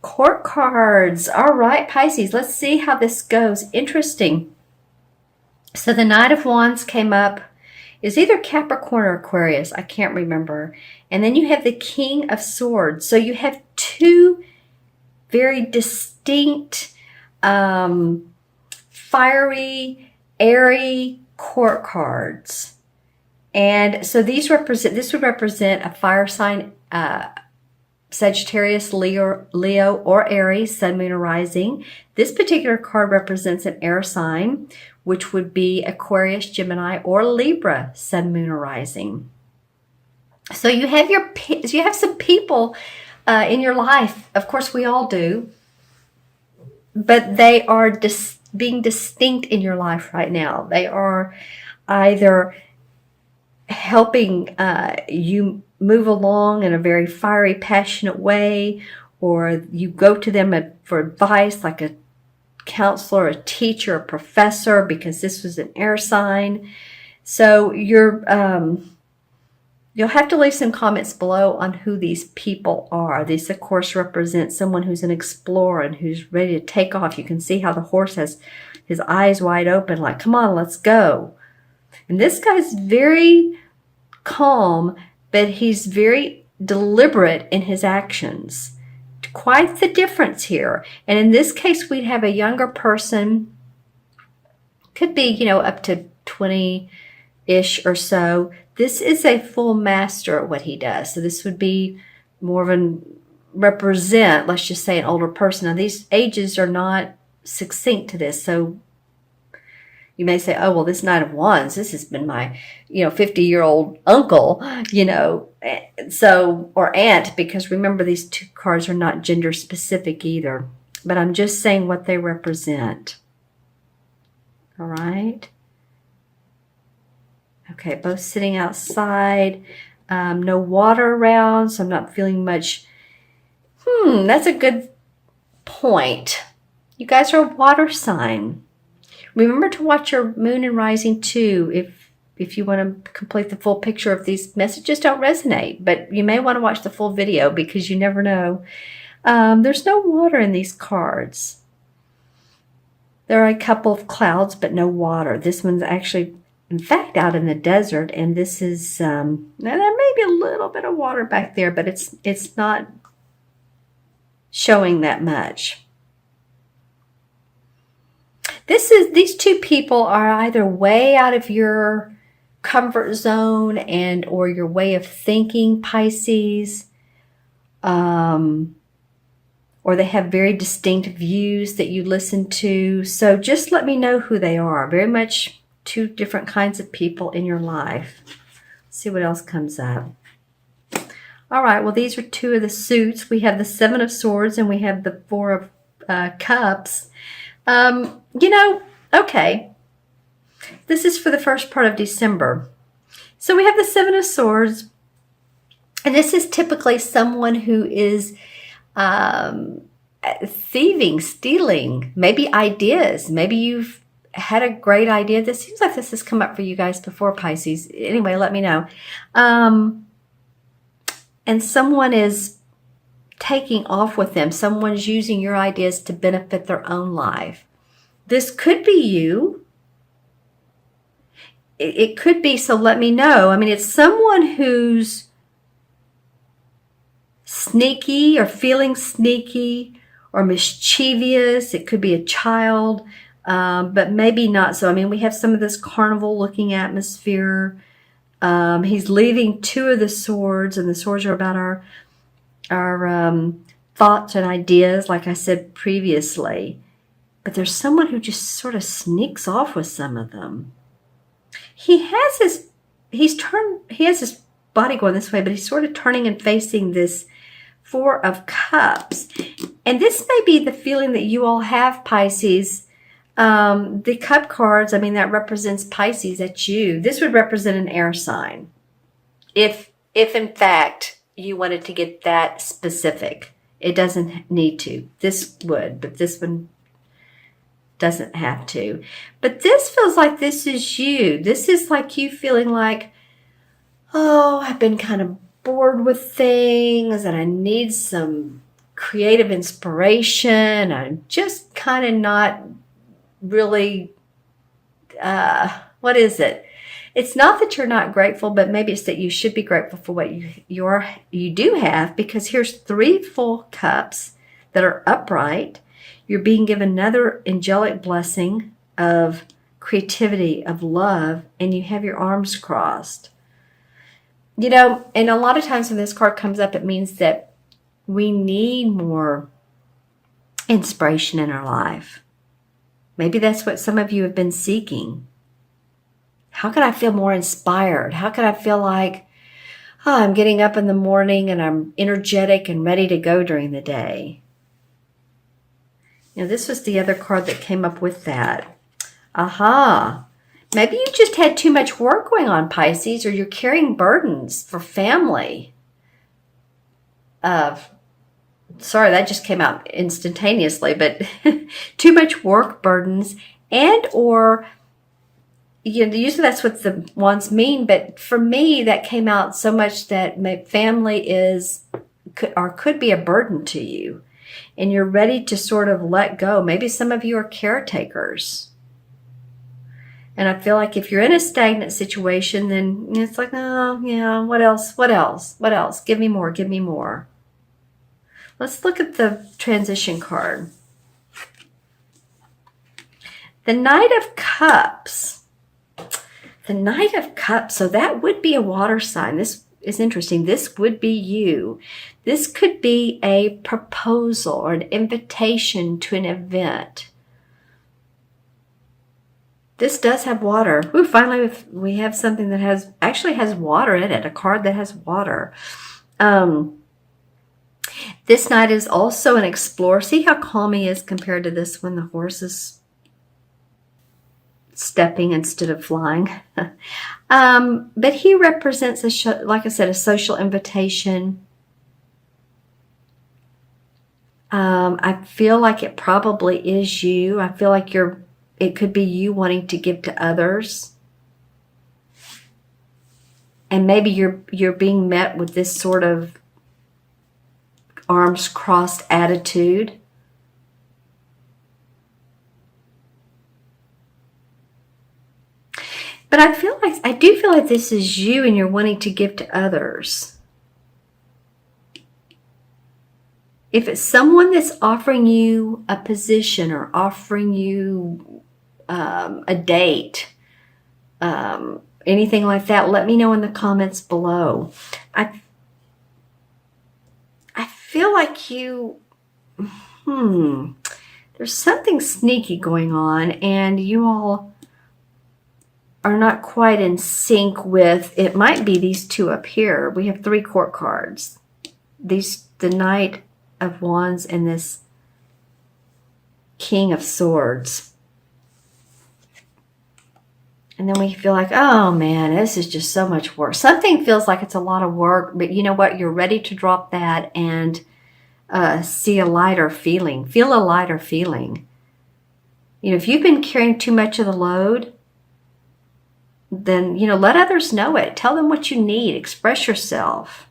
Court cards. All right, Pisces, let's see how this goes. Interesting. So the Knight of Wands came up. Is either Capricorn or Aquarius. I can't remember. And then you have the King of Swords. So you have two very distinct, fiery, airy court cards. And so this would represent a fire sign, Sagittarius, Leo, or Aries, Sun, Moon, or Rising. This particular card represents an air sign, which would be Aquarius, Gemini, or Libra, Sun, Moon, or Rising. So you have some people in your life. Of course, we all do, but they are being distinct in your life right now. They are either helping you move along in a very fiery, passionate way, or you go to them for advice, like a counselor, a teacher, a professor, because this was an air sign. So you'll have to leave some comments below on who these people are. These, of course, represent someone who's an explorer and who's ready to take off. You can see how the horse has his eyes wide open, like, come on, let's go. And this guy's very calm, but he's very deliberate in his actions. Quite the difference here. And in this case, we'd have a younger person, could be, up to 20-ish or so. This is a full master at what he does. So this would be more of let's just say, an older person. Now, these ages are not succinct to this. So you may say, oh, well, this Knight of Wands, this has been my, 50-year-old uncle, or aunt, because remember, these two cards are not gender specific either. But I'm just saying what they represent. All right. Okay, both sitting outside. No water around, so I'm not feeling much. That's a good point. You guys are a water sign. Remember to watch your moon and rising too if you want to complete the full picture if these messages don't resonate. But you may want to watch the full video because you never know. There's no water in these cards. There are a couple of clouds, but no water. This one's actually, in fact, out in the desert. And this is, now there may be a little bit of water back there, but it's not showing that much. These two people are either way out of your comfort zone or your way of thinking, Pisces, or they have very distinct views that you listen to. So just let me know who they are. Very much two different kinds of people in your life. Let's see what else comes up. All right, well, these are two of the suits. We have the Seven of Swords and we have the Four of Cups. Okay, this is for the first part of December. So we have the Seven of Swords, and this is typically someone who is thieving, stealing, maybe ideas. Maybe you've had a great idea. This seems like this has come up for you guys before, Pisces. Anyway, let me know. And someone is taking off with them. Someone's using your ideas to benefit their own life. This could be you. It could be, so let me know. I mean, it's someone who's sneaky or feeling sneaky or mischievous. It could be a child, but maybe not so. I mean, we have some of this carnival-looking atmosphere. He's leaving two of the swords, and the swords are about our thoughts and ideas, like I said previously. But there's someone who just sort of sneaks off with some of them. He has his body going this way, but he's sort of turning and facing this Four of Cups. And this may be the feeling that you all have, Pisces. The Cup cards, I mean, that represents Pisces. That's you. This would represent an air sign. If in fact you wanted to get that specific. It doesn't need to. This would, but this one doesn't have to. But this feels like this is you. This is like you feeling like, oh, I've been kind of bored with things and I need some creative inspiration. I'm just kind of not really, what is it? It's not that you're not grateful, but maybe it's that you should be grateful for what you do have, because here's 3 full cups that are upright. You're being given another angelic blessing of creativity, of love, and you have your arms crossed. You know, and a lot of times when this card comes up, it means that we need more inspiration in our life. Maybe that's what some of you have been seeking. How can I feel more inspired? How can I feel like, oh, I'm getting up in the morning and I'm energetic and ready to go during the day? You know, this was the other card that came up with that. Aha. Maybe you just had too much work going on, Pisces, or you're carrying burdens for family. Sorry, that just came out instantaneously, but too much work burdens, and or, you know, usually that's what the ones mean, but for me, that came out so much that my family could be a burden to you, and you're ready to sort of let go. Maybe some of you are caretakers. And I feel like if you're in a stagnant situation, then it's like, oh, yeah, what else? What else? What else? Give me more. Give me more. Let's look at the transition card. The Knight of Cups. The Knight of Cups. So that would be a water sign. This is interesting. This would be you. This could be a proposal or an invitation to an event. This does have water. Ooh, finally we have something that actually has water in it, a card that has water. This knight is also an explorer. See how calm he is compared to this one? The horse is stepping instead of flying. But he represents, like I said, a social invitation. I feel like it probably is you. I feel like it could be you wanting to give to others. And maybe you're being met with this sort of arms crossed attitude. But I do feel like this is you and you're wanting to give to others. If it's someone that's offering you a position or offering you a date, anything like that, let me know in the comments below. I feel like there's something sneaky going on, and you all are not quite in sync with, it might be these two up here. We have 3 court cards. The Knight of Wands and this King of Swords. And then we feel like, oh man, this is just so much work. Something feels like it's a lot of work, but you know what? You're ready to drop that and see a lighter feeling. Feel a lighter feeling. You know, if you've been carrying too much of the load, then, you know, let others know it. Tell them what you need. Express yourself,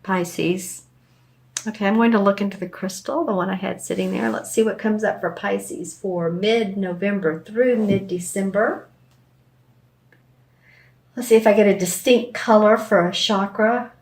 Pisces. Okay, I'm going to look into the crystal, the one I had sitting there. Let's see what comes up for Pisces for mid-November through mid-December. Let's see if I get a distinct color for a chakra.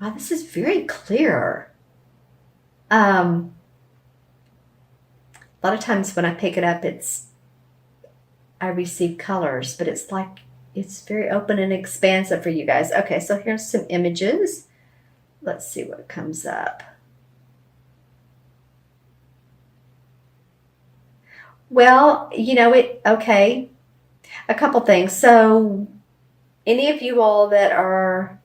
Wow, this is very clear. A lot of times when I pick it up, I receive colors, but it's like, it's very open and expansive for you guys. Okay, so here's some images. Let's see what comes up. Well, you know, okay. A couple things. So any of you all that are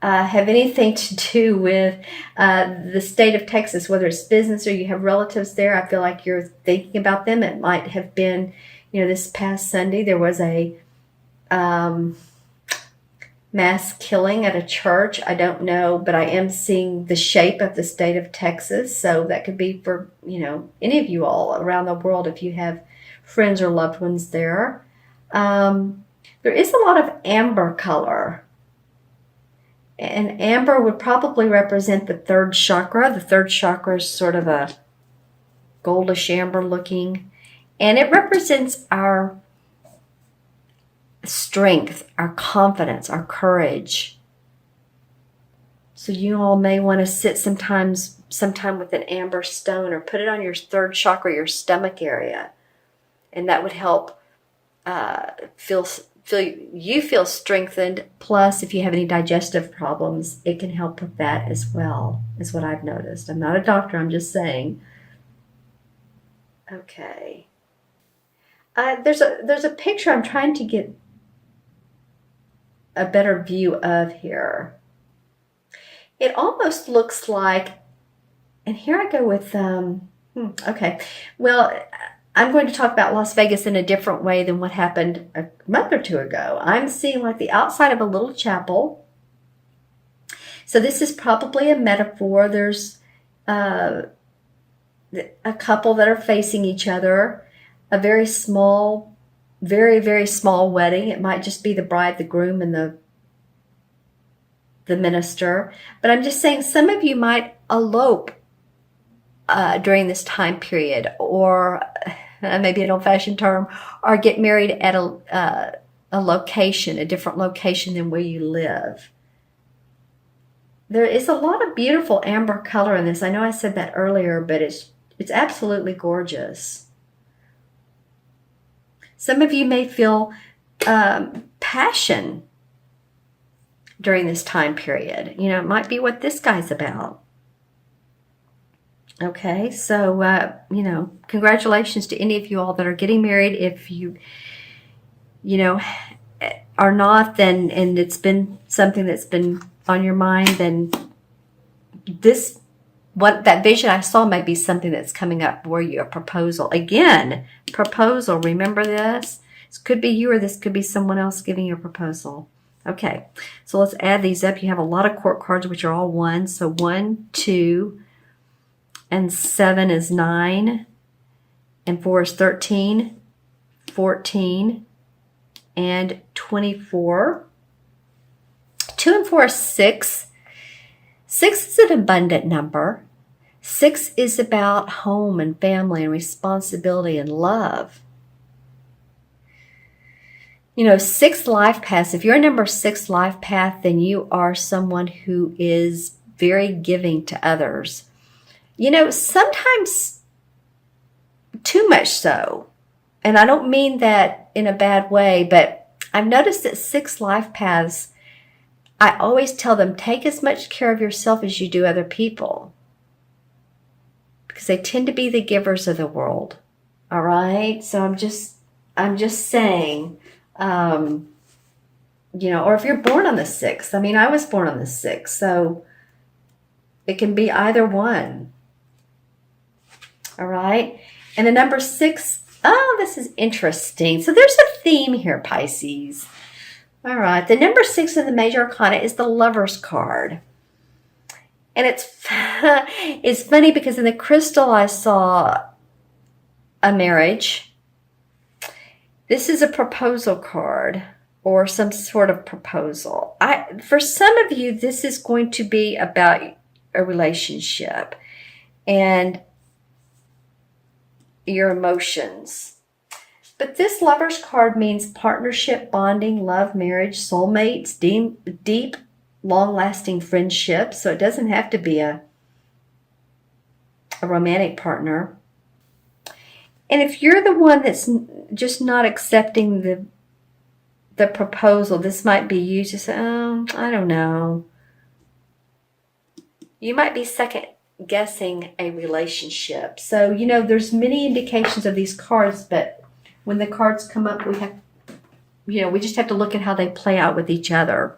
have anything to do with the state of Texas, whether it's business or you have relatives there, I feel like you're thinking about them. It might have been, you know, this past Sunday there was a mass killing at a church. I don't know, but I am seeing the shape of the state of Texas. So that could be for, you know, any of you all around the world if you have friends or loved ones there. There is a lot of amber color. And amber would probably represent the third chakra. The third chakra is sort of a goldish amber looking. And it represents our strength, our confidence, our courage. So you all may want to sit sometime with an amber stone or put it on your third chakra, your stomach area. And that would help feel strengthened. Plus, if you have any digestive problems, it can help with that as well, is what I've noticed. I'm not a doctor, I'm just saying. Okay. There's a picture I'm trying to get a better view of here. It almost looks like, and here I go with, okay. Well, I'm going to talk about Las Vegas in a different way than what happened a month or two ago. I'm seeing like the outside of a little chapel. So this is probably a metaphor. There's a couple that are facing each other, a very small, very, very small wedding. It might just be the bride, the groom, and the minister. But I'm just saying some of you might elope during this time period, or maybe an old-fashioned term, or get married at a location, a different location than where you live. There is a lot of beautiful amber color in this. I know I said that earlier, but it's absolutely gorgeous. Some of you may feel passion during this time period. You know, it might be what this guy's about. Okay, so, you know, congratulations to any of you all that are getting married. If you know, are not, then, and it's been something that's been on your mind, then that vision I saw might be something that's coming up for you, a proposal. Again, proposal, remember this? This could be you, or this could be someone else giving you a proposal. Okay, so let's add these up. You have a lot of court cards, which are all 1. So 1, 2, and 7 is 9, and 4 is 13, 14, and 24. 2 and 4 is 6. 6 is an abundant number. 6 is about home and family and responsibility and love. You know, 6 life paths. If you're a number 6 life path, then you are someone who is very giving to others. You know, sometimes too much so. And I don't mean that in a bad way, but I've noticed that 6 life paths, I always tell them, take as much care of yourself as you do other people. Because they tend to be the givers of the world. All right? So I'm just saying, you know, or if you're born on the 6th. I mean, I was born on the 6th, so it can be either one. All right? And the number 6, oh, this is interesting. So there's a theme here, Pisces. All right. The number 6 in the major arcana is the Lover's card. And it's funny because in the crystal I saw a marriage. This is a proposal card or some sort of proposal. For some of you, this is going to be about a relationship and your emotions. But this Lover's card means partnership, bonding, love, marriage, soulmates, deep, long-lasting friendships. So it doesn't have to be a romantic partner. And if you're the one that's just not accepting the proposal, this might be you just say, oh, I don't know. You might be second guessing a relationship. So, you know, there's many indications of these cards, but when the cards come up, we just have to look at how they play out with each other.